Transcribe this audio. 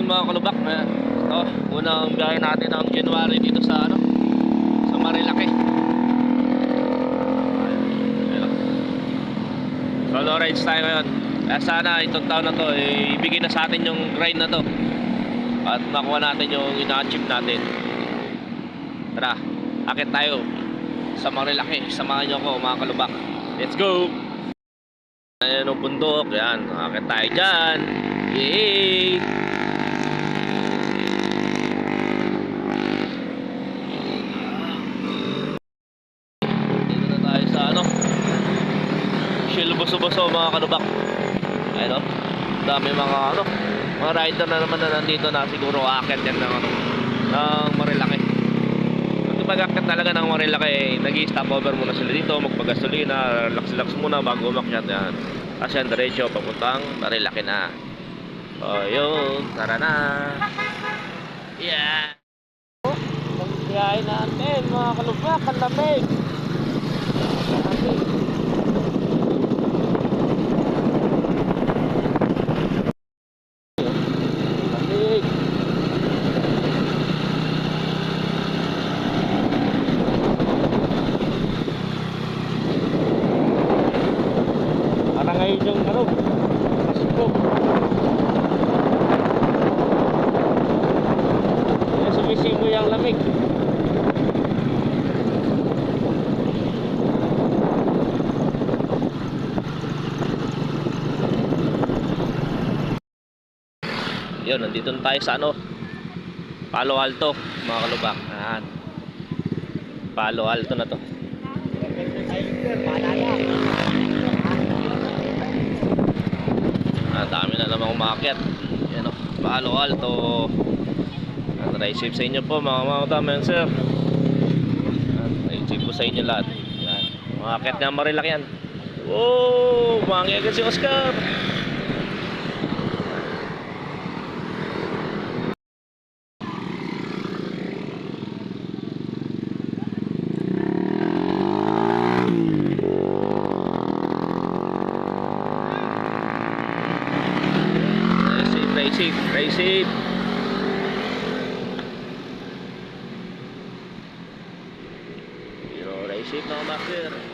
mga kalubak. Ito, unang biyahe natin ng January dito sa sa Marilaki. Solo rides tayo ngayon. Kaya sana itong taon na to ibigay na sa atin yung grind na to at makuha natin yung ina-achieve natin. Tara, akit tayo sa Marilaki. Samahan nyo ako mga kalubak. Let's go! Ayan yung bundok. Yan, akit tayo dyan. Yay! Dito na tayo sa Shell Buso-Buso mga kalubak. Ayun o, dami mga mga rider na naman na nandito na siguro akit yan ng Marilaki. Pag akit talaga ng Marilaki, nag-i-stop over muna sila dito, magpagasolina, relax muna bago umakyat yan. Kasi yan diretso papuntang Marilaki na. O yun, tara na. Yeah. Pagbiyahe natin mga kalubak, ang lamig. Ngayon yung Pasko. Kaya sumisimoy ang lamig. Yun, nandito na tayo sa Palo Alto mga kalubak. Ayan, Palo Alto na to. Dami na namang umakyat. Yan Palo Alto. Drive safe sa inyo po mga damen sir. Drive safe po sa inyo lahat. Yan, umakyat na Marilaki yan. Oh, umakyat si Oscar. Drive safe. Drive safe mga master.